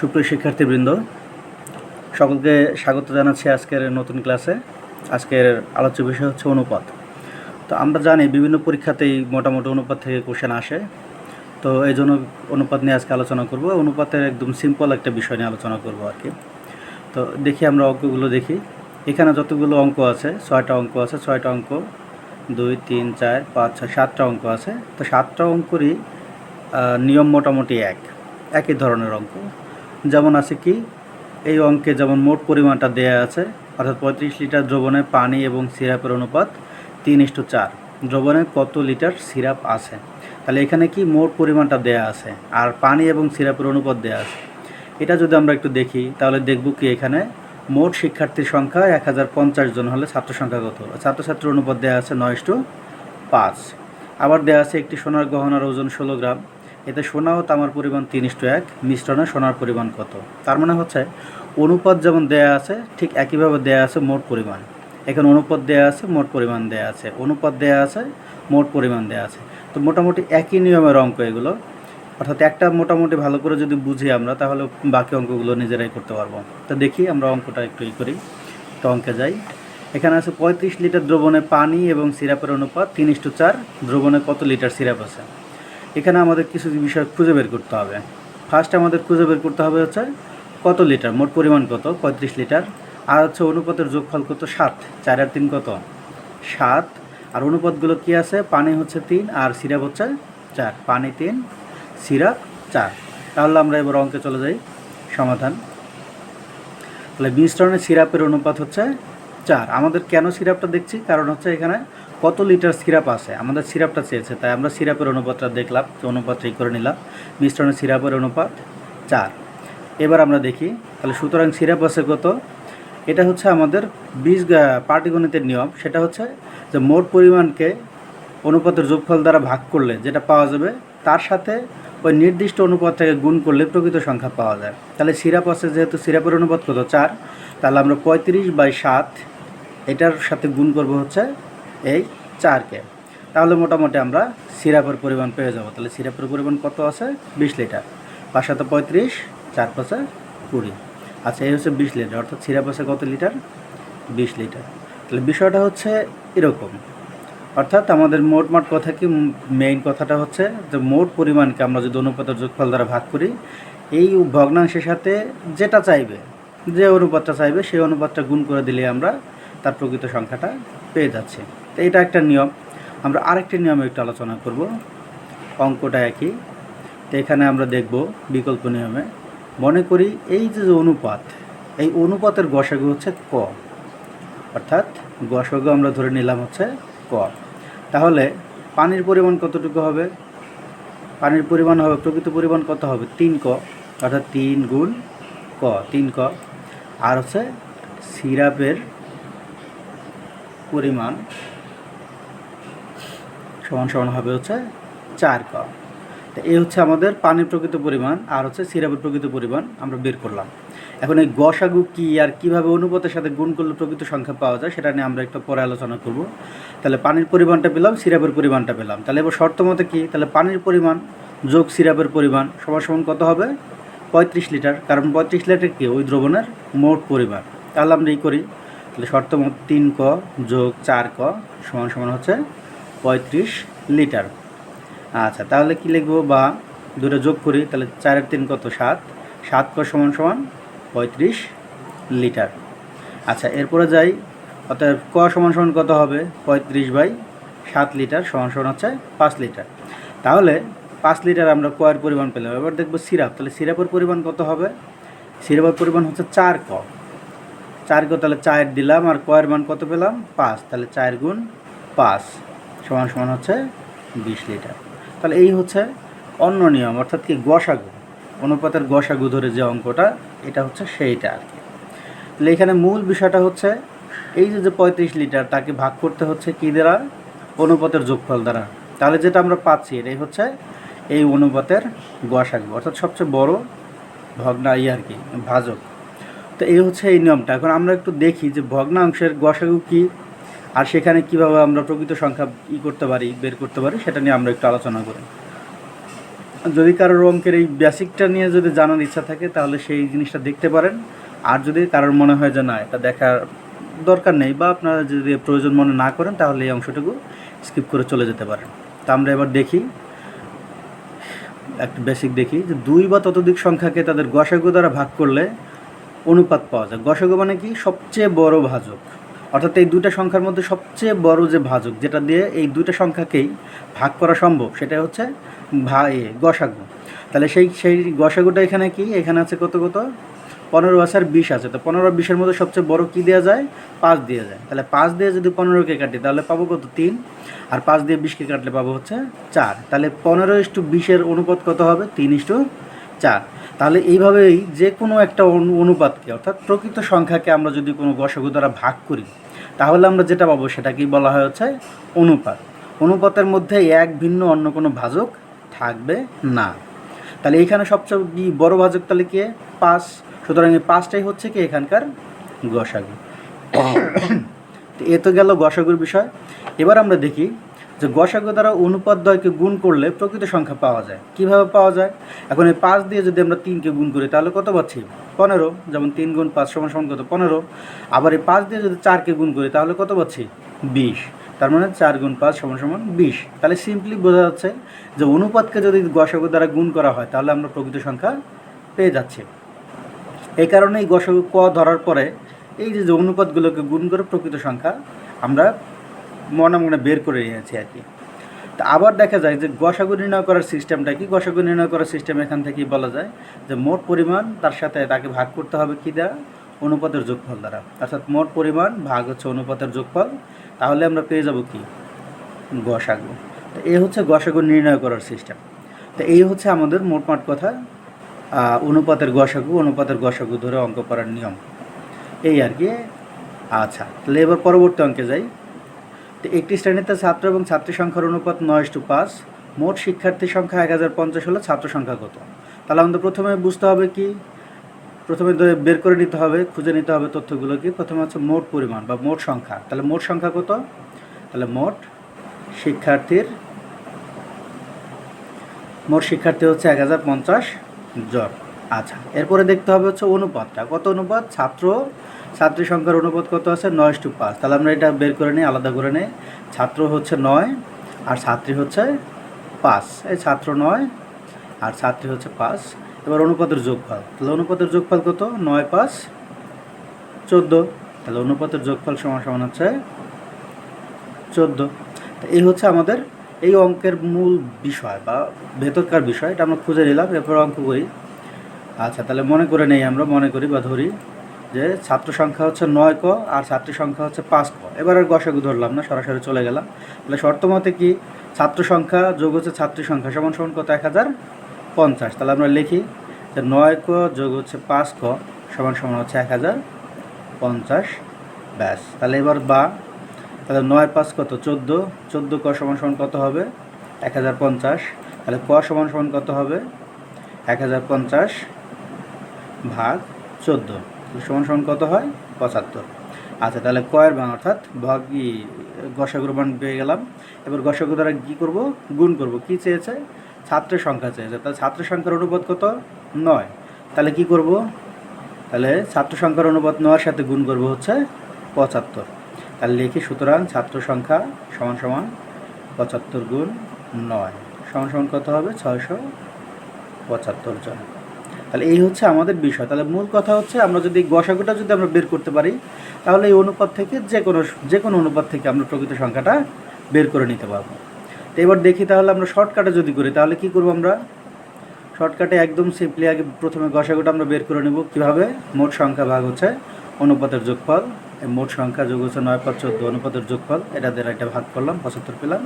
সুপ্রিয় শিক্ষার্থীবৃন্দ, সকলকে স্বাগত জানাচ্ছি আজকের নতুন ক্লাসে। আজকের আলোচ্য বিষয় হচ্ছে অনুপাত। তো আমরা জানি বিভিন্ন পরীক্ষাতেই মোটামুটি অনুপাত থেকে কোশ্চেন আসে, তো এই জন্য অনুপাত নিয়ে আজকে আলোচনা করব। অনুপাতের একদম সিম্পল একটা বিষয় নিয়ে আলোচনা করব আর কি। তো দেখি আমরা অঙ্কগুলো দেখি। এখানে যতগুলো অঙ্ক আছে, 6টা অঙ্ক আছে। 6টা অঙ্ক 2, 3, 4, 5, 6, 7টা অঙ্ক আছে। তো 7টা অঙ্করই নিয়ম মোটামুটি একই ধরনের অঙ্ক। যেমন আছে কি, এই অঙ্কে যেমন মোট পরিমাণটা দেয়া আছে, অর্থাৎ 35 লিটার দ্রবণে পানি এবং সিরাপের অনুপাত 3:4। দ্রবণে কত লিটার সিরাপ আছে, তাহলে এখানে কি মোট পরিমাণটা দেয়া আছে আর পানি এবং সিরাপের অনুপাত দেয়া আছে। এটা যদি আমরা একটু দেখি তাহলে দেখব কি, এখানে মোট শিক্ষার্থীর সংখ্যা 1050 জন হলে ছাত্র সংখ্যা কত। ছাত্রছাত্রীর অনুপাত দেওয়া আছে 9:5। আবার দেওয়া আছে একটি সোনার গহনার ওজন 16 গ্রাম, এতে সোনা ও তামার পরিমাণ 3:1, মিশ্রণে সোনার পরিমাণ কত। তার মানে হচ্ছে অনুপাত যেমন দেয়া আছে ঠিক একইভাবে দেয়া আছে মোট পরিমাণ। এখানে অনুপাত দেয়া আছে, মোট পরিমাণ দেয়া আছে, অনুপাত দেয়া আছে, মোট পরিমাণ দেয়া আছে। তো মোটামুটি একই নিয়মের অঙ্ক এগুলো, অর্থাৎ একটা মোটামুটি ভালো করে যদি বুঝি আমরা, তাহলে বাকি অঙ্কগুলো নিজেরাই করতে পারবো। তো দেখি আমরা অঙ্কটা একটু করি। তো অঙ্কে যাই। এখানে আছে 35 লিটার দ্রবণে পানি এবং সিরাপের অনুপাত 3:4। দ্রবণে কত লিটার সিরাপ আছে। এখানে আমাদের কিছু বিষয় খুঁজে বের করতে হবে। ফার্স্ট আমাদের খুঁজে বের করতে হবে হচ্ছে কত লিটার, মোট পরিমাণ কত 35 লিটার, আর হচ্ছে অনুপাতের যোগফল কত 7। 4 আর 3 কত 7। আর অনুপাতগুলো কি আছে, পানি হচ্ছে 3 আর সিরাপ হচ্ছে 4। পানি 3, সিরাপ 4। তাহলে আমরা এবার অঙ্কে চলে যাই। সমাধান। তাহলে মিশ্রণে সিরাপের অনুপাত হচ্ছে 4। আমাদের কেন সিরাপটা দেখছি, কারণ হচ্ছে এখানে কত লিটার সিরাপ আছে, আমাদের সিরাপটা চেয়েছে, তাই আমরা সিরাপের অনুপাতটা দেখলাম, তো অনুপাতটাই করে নিলাম। মিশ্রণে সিরাপের অনুপাত 4। এবার আমরা দেখি, তাহলে সুতরাং সিরাপ আছে কত। এটা হচ্ছে আমাদের পাটিগণিতের নিয়ম। সেটা হচ্ছে যে মোট পরিমাণকে অনুপাতের যোগফল দ্বারা ভাগ করলে যেটা পাওয়া যাবে, তার সাথে ওই নির্দিষ্ট অনুপাতটাকে গুণ করলে প্রকৃত সংখ্যা পাওয়া যায়। তাহলে সিরাপ আছে, যেহেতু সিরাপের অনুপাত কত 4, তাহলে আমরা 35/7 এটার সাথে গুণ করব হচ্ছে এই 4কে। তাহলে মোটামুটি আমরা সিরাপের পরিমাণ পেয়ে যাব। তাহলে সিরাপের পরিমাণ কত আছে 20 লিটার। 5 × 35, 4 × 5 = 20। আচ্ছা, এই হচ্ছে 20 লিটার, অর্থাৎ সিরাপ আছে কত লিটার 20 লিটার। তাহলে বিষয়টা হচ্ছে এরকম, অর্থাৎ আমাদের মোট কথা কি, মেইন কথাটা হচ্ছে যে মোট পরিমাণকে আমরা যদি অনুপাতের যোগফল দ্বারা ভাগ করি, এই ভগ্নাংশের সাথে যেটা চাইবে, যে অনুপাতটা চাইবে সেই অনুপাতটা গুণ করে দিলে আমরা তার প্রকৃত সংখ্যাটা পেয়ে যাচ্ছি। তো এটা একটা নিয়ম। আমরা আরেকটি নিয়মে একটু আলোচনা করব। অঙ্কটা একই, তো এখানে আমরা দেখব বিকল্প নিয়মে। মনে করি এই যে অনুপাত, এই অনুপাতের গসাগু হচ্ছে ক, অর্থাৎ গসাগু আমরা ধরে নিলাম হচ্ছে ক। তাহলে পানির পরিমাণ কতটুকু হবে, পানির পরিমাণ হবে, প্রকৃত পরিমাণ কত হবে 3 ক, অর্থাৎ 3 গুণ ক, 3 ক। আর হচ্ছে সিরাপের পরিমাণ সমান হবে হচ্ছে 4 ক। তো এই হচ্ছে আমাদের পানির প্রকৃত পরিমাণ আর হচ্ছে সিরাপের প্রকৃত পরিমাণ আমরা বের করলাম। এখন এই গসাগু কি আর কিভাবে অনুপাতের সাথে গুণ করলে প্রকৃত সংখ্যা পাওয়া যায়, সেটা নিয়ে আমরা একটু পরে আলোচনা করব। তাহলে পানির পরিমাণটা পেলাম, সিরাপের পরিমাণটা পেলাম। তাহলে এবার শর্ত মতে কি, তাহলে পানির পরিমাণ যোগ সিরাপের পরিমাণ সমান কত হবে 35 লিটার, কারণ 35 লিটার কি ওই দ্রবণের মোট পরিমাণ। তাহলে আমরা এই করি, তাহলে শর্ত মতে 3 ক যোগ 4 ক সমান হচ্ছে 35 লিটার। আচ্ছা, তাহলে কি লিখবো, বা দুটো যোগ করি, তাহলে 4 আর 3 কত 7, 7 ক সমান 35 লিটার। আচ্ছা, এরপরে যাই, অর্থাৎ ক সমান কত হবে 35/7 লিটার সমান হচ্ছে 5 লিটার। তাহলে 5 লিটার আমরা কয়ের পরিমাণ পেলাম। এবার দেখবো সিরাপ, তাহলে সিরাপের পরিমাণ কত হবে, সিরাপের পরিমাণ হচ্ছে 4 ক। 4 ক, তাহলে 4 দিলাম, আর কয়ের মান কত পেলাম 5, তাহলে 4 গুণ 5 সমান হচ্ছে 20 লিটার। তাহলে এই হচ্ছে অন্য নিয়ম, অর্থাৎ কি গসাগু, অনুপাতের গসাগু ধরে যে অঙ্কটা, এটা হচ্ছে সেইটা আর কি। তাহলে এখানে মূল বিষয়টা হচ্ছে এই যে 35 লিটার তাকে ভাগ করতে হচ্ছে কি দ্বারা, অনুপাতের যোগফল দ্বারা। তাহলে যেটা আমরা পাচ্ছি এটাই হচ্ছে এই অনুপাতের গসাগু, অর্থাৎ সবচেয়ে বড় আর কি ভাজক। তো এই হচ্ছে এই নিয়মটা। এখন আমরা একটু দেখি যে ভগ্নাংশের গসাগু কি, আর সেখানে কিভাবে আমরা প্রকৃত সংখ্যা করতে পারি, বের করতে পারি, সেটা নিয়ে আমরা একটু আলোচনা করি। যদি কারোর অঙ্কের এই বেসিকটা নিয়ে যদি জানার ইচ্ছা থাকে তাহলে সেই জিনিসটা দেখতে পারেন। আর যদি কারোর মনে হয় যে না এটা দেখার দরকার নেই বা আপনারা যদি প্রয়োজন মনে না করেন তাহলে এই অংশটুকু স্কিপ করে চলে যেতে পারেন। তা আমরা এবার দেখি একটা বেসিক দেখি যে 2 বা ততোধিক সংখ্যাকে তাদের গসাগু দ্বারা ভাগ করলে অনুপাত পাওয়া যায়। গসাগু মানে কি? সবচেয়ে বড় ভাজক, অর্থাৎ এই দুইটা সংখ্যার মধ্যে সবচেয়ে বড় যে ভাজক যেটা দিয়ে এই দুইটা সংখ্যাকেই ভাগ করা সম্ভব সেটা হচ্ছে গসাগু। তাহলে সেই গসাগুটা এখানে কি? এখানে আছে কত 15 আছে আর 20 আছে। তো 15 আর 20-এর মধ্যে সবচেয়ে বড় কী দেওয়া যায়? 5 দেওয়া যায়। তাহলে 5 দিয়ে যদি 15কে কাটি তাহলে পাবো কত? 3। আর 5 দিয়ে 20কে কাটলে পাবো হচ্ছে 4। তাহলে 15:20-এর অনুপাত কত হবে? 3:4। তাহলে এইভাবেই যে কোনো একটা অনুপাতকে অর্থাৎ প্রকৃত সংখ্যাকে আমরা যদি কোনো গসাগু দ্বারা ভাগ করি তাহলে আমরা যেটা পাবো সেটাকেই বলা হয় হচ্ছে অনুপাত। অনুপাতের মধ্যে এক ভিন্ন অন্য কোনো ভাজক থাকবে না। তাহলে এখানে সবচেয়ে বড় ভাজক তাহলে কে? 5। সুতরাং এই 5টাই হচ্ছে কি এখানকার গসাগু। এ তো গেল গসাগুর বিষয়। এবার আমরা দেখি যে গসাগু দ্বারা অনুপাত দ্বয়কে গুণ করলে প্রকৃত সংখ্যা পাওয়া যায়। কিভাবে পাওয়া যায়? এখন এই 5 দিয়ে যদি আমরা 3কে গুণ করি তাহলে কত পাচ্ছি? 15। যেমন 3 গুণ 5 সমান কত? 15। আবার এই 5 দিয়ে যদি 4কে গুণ করি তাহলে কত পাচ্ছি? 20। তার মানে 4 গুণ 5 সমান 20। তাহলে সিম্পলি বোঝা যাচ্ছে যে অনুপাতকে যদি গসাগু দ্বারা গুণ করা হয় তাহলে আমরা প্রকৃত সংখ্যা পেয়ে যাচ্ছি। এই কারণে এই গসাগু ক ধরার পরে এই যে অনুপাতগুলোকে গুণ করে প্রকৃত সংখ্যা আমরা মনে বের করে নিয়েছি আর কি। তা আবার দেখা যায় যে গসাগু নির্ণয় করার সিস্টেমটা কি? গসাগু নির্ণয় করার সিস্টেম এখান থেকেই বলা যায় যে মোট পরিমাণ তার সাথে তাকে ভাগ করতে হবে কি দ্বারা? অনুপাতের যোগফল দ্বারা। অর্থাৎ মোট পরিমাণ ভাগ হচ্ছে অনুপাতের যোগফল, তাহলে আমরা পেয়ে যাব কি? গসাগু। তো এই হচ্ছে গসাগু নির্ণয় করার সিস্টেম। তো এই হচ্ছে আমাদের মোটমাট কথা অনুপাতের গসাগু ধরে অঙ্ক করার নিয়ম এই আর কি। আচ্ছা, তাহলে এবার পরবর্তী অঙ্কে যাই। তো একটি শ্রেণীতে ছাত্র এবং ছাত্রী সংখ্যার অনুপাত 9:5, মোট শিক্ষার্থীর সংখ্যা 1050 হলে ছাত্র সংখ্যা কত? তাহলে আমাদের প্রথমে বুঝতে হবে কি? প্রথমে বের করে নিতে হবে, খুঁজে নিতে হবে তথ্যগুলো কি? প্রথমে হচ্ছে মোট পরিমাণ বা মোট সংখ্যা। তাহলে মোট সংখ্যা কত? তাহলে মোট শিক্ষার্থী হচ্ছে 1050 জন। আচ্ছা, এরপরে দেখতে হবে হচ্ছে অনুপাতটা কত? অনুপাত ছাত্রী সংখ্যার অনুপাত কত আছে? 9:5। তাহলে আমরা এটা বের করে নিই, আলাদা করে নিই। ছাত্র হচ্ছে 9 আর ছাত্রী হচ্ছে 5। এই ছাত্র 9 আর ছাত্রী হচ্ছে 5। এবার অনুপাতের যোগফল। তাহলে অনুপাতের যোগফল কত? 9, 5, 14। তাহলে অনুপাতের যোগফল সমান হচ্ছে 14। তো এই হচ্ছে আমাদের এই অঙ্কের মূল বিষয় বা ভেতরকার বিষয়। এটা আমরা খুঁজে নিলাম, এরপর অঙ্ক করি। আচ্ছা, তাহলে মনে করি বা ধরি যে ছাত্র সংখ্যা হচ্ছে 9 ক আর ছাত্রী সংখ্যা হচ্ছে 5 ক। এবার আর গসাগু ধরলাম না, সরাসরি চলে গেলাম। তাহলে শর্ত মতে কি? ছাত্র সংখ্যা যোগ হচ্ছে ছাত্রী সংখ্যা সমান কত? 1050। তাহলে আমরা লিখি যে 9 ক যোগ হচ্ছে 5 ক সমান হচ্ছে 1050। ব্যাস। তাহলে এবার তাহলে 9, 5 কত? 14 ক সমান কত হবে? 1050। তাহলে ক সমান কত হবে? 1050 ভাগ 14 সমান কত হয়? 75। আচ্ছা, তাহলে কয়ের মান অর্থাৎ গসাগুর মান পেয়ে গেলাম। এবার গসাগু দ্বারা কী করব? গুণ করব। কী চেয়েছে? ছাত্রের সংখ্যা চেয়েছে। তাহলে ছাত্রের সংখ্যার অনুপাত কত? 9। তাহলে কি করব? তাহলে ছাত্র সংখ্যার অনুপাত 9-এর সাথে গুণ করব হচ্ছে 75। তাহলে লিখি, সুতরাং ছাত্র সংখ্যা সমান 75 গুণ 9 সমান কত হবে? 675 জন। তাহলে এই হচ্ছে আমাদের বিষয়। তাহলে মূল কথা হচ্ছে আমরা যদি গসাগুটা যদি আমরা বের করতে পারি তাহলে এই অনুপাত থেকে যে কোনো অনুপাত থেকে আমরা প্রকৃত সংখ্যাটা বের করে নিতে পারবো। তো এবার দেখি তাহলে আমরা শর্টকাটে যদি করি তাহলে কি করব? আমরা শর্টকাটে একদম সিম্পলি আগে প্রথমে গসাগুটা আমরা বের করে নেব। কীভাবে? মোট সংখ্যা ভাগ হচ্ছে অনুপাতের যোগফল। মোট সংখ্যা যোগ হচ্ছে 9, 5, 14 অনুপাতের যোগফল। এটা দিয়ে এটা ভাগ করলাম, 75 পেলাম।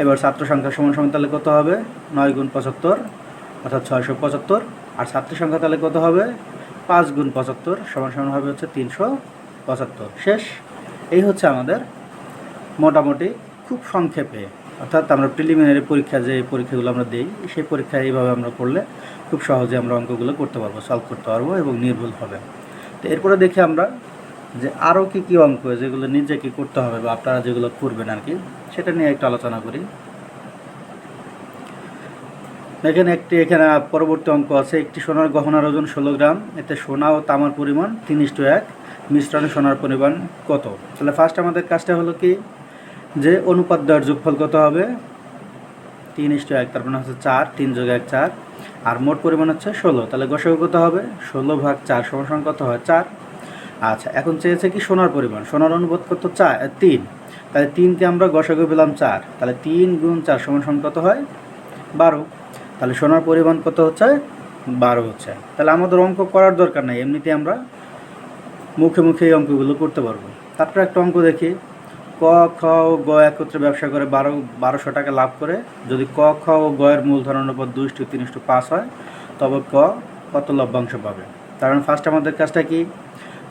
এবার ছাত্র সংখ্যা সমান তাহলে কত হবে? 9 গুণ 75 অর্থাৎ 675। আর ছাত্রী সংখ্যা তাহলে কত হবে? 5 গুণ 75 সমান হবে হচ্ছে 375। শেষ। এই হচ্ছে আমাদের মোটামুটি খুব সংক্ষেপে, অর্থাৎ আমরা প্রিলিমিনারি পরীক্ষা যে পরীক্ষাগুলো আমরা দিই সেই পরীক্ষা এইভাবে আমরা করলে খুব সহজে আমরা অঙ্কগুলো করতে পারবো, সলভ করতে পারবো এবং নির্ভুল হবে। তো এরপরে দেখি আমরা যে আরও কী অঙ্ক যেগুলো নিজেকে করতে হবে বা আপনারা যেগুলো করবেন আর কি, সেটা নিয়ে একটু আলোচনা করি। এখানে পরবর্তী অঙ্ক আছে, একটি সোনার গহনার ওজন 16 গ্রাম, এতে সোনা ও তামার পরিমাণ 3:1, মিশ্রণে সোনার পরিমাণ কত? তাহলে ফার্স্ট আমাদের কাজটা হলো কি, যে অনুপাত দেওয়ার যোগফল কত হবে, 3:1, তার মানে হচ্ছে 4, 3 + 1 4, আর মোট পরিমাণ হচ্ছে 16, তাহলে গসাগু কত হবে, 16/4 সমান কত হয়, 4। আচ্ছা, এখন চেয়েছে কি সোনার পরিমাণ, সোনার অনুপাত কত, 3, তাহলে 3কে আমরা গসাগু পেলাম 4, তাহলে 3 × 4 সমান কত হয়, 12, তাহলে সোনার পরিমাণ কত হচ্ছে, 12 হচ্ছে। তাহলে আমাদের অঙ্ক করার দরকার নাই, এমনিতে আমরা মুখে মুখে এই অঙ্কগুলো করতে পারবো। তারপরে একটা অঙ্ক দেখি, ক, খ ও গ একত্রে ব্যবসা করে 1200 টাকা লাভ করে, যদি ক, খ ও গ এর মূলধন অনুপাত 2:3:5 হয়, তবে ক কত লভ্যাংশ পাবে? কারণ ফার্স্ট আমাদের কাজটা কি,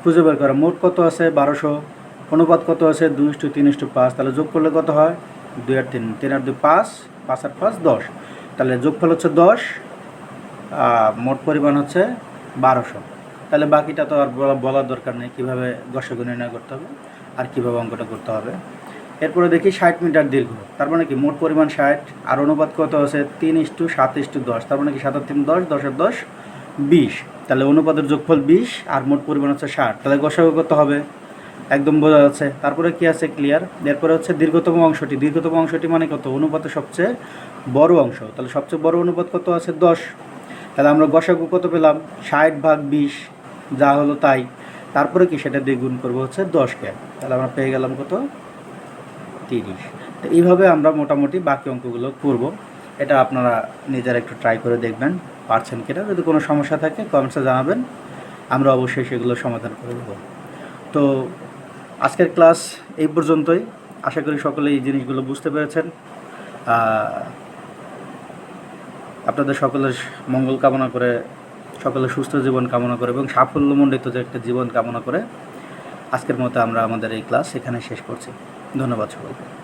খুঁজে বের করা মোট কত আছে 1200, অনুপাত কত আছে 2:3:5, তাহলে যোগ করলে কত হয়, 2 আর 3, 3 আর 2 5, 5 আর 5 10, তাহলে যোগফল হচ্ছে 10, মোট পরিমাণ হচ্ছে 1200। তাহলে বাকিটা তো আর বলার দরকার নেই, কীভাবে গসাগু নির্ণয় করতে হবে আর কীভাবে অঙ্কটা করতে হবে। এরপরে দেখি 60 মিটার দীর্ঘ, তার মানে কি মোট পরিমাণ 60, আর অনুপাত কত আছে 3:7:10, তার মানে কি 7 আর 3 10, 10 আর 10 20, তাহলে অনুপাতের যোগফল 20 আর মোট পরিমাণ হচ্ছে 60, তাহলে গসাগু কত হবে, একদম বোঝা যাচ্ছে। তারপরে কি আছে, ক্লিয়ার। এরপরে হচ্ছে দীর্ঘতম অংশটি মানে কত, অনুপাতের সবচেয়ে বড় অংশ, তাহলে সবচেয়ে বড় অনুপাত কত আছে 10, তাহলে আমরা গসাগু কত পেলাম, 60/20, যা হলো তাই। তারপরে কি, সেটা দিয়ে গুণ করবো হচ্ছে 10কে, তাহলে আমরা পেয়ে গেলাম কত, 30। তো এইভাবে আমরা মোটামুটি বাকি অঙ্কগুলো করব। এটা আপনারা নিজেরা একটু ট্রাই করে দেখবেন পারছেন কিনা। যদি কোনো সমস্যা থাকে কমেন্টসে জানাবেন, আমরা অবশ্যই সেগুলো সমাধান করে দেব। তো আজকের ক্লাস এই পর্যন্তই, আশা করি সকলে এই জিনিসগুলো বুঝতে পেরেছেন। আপনাদের সকলের মঙ্গল কামনা করে, সকলের সুস্থ জীবন কামনা করে এবং সাফল্যমণ্ডিত যে একটা জীবন কামনা করে আজকের মতো আমরা আমাদের এই ক্লাস এখানে শেষ করছি। ধন্যবাদ সকলকে।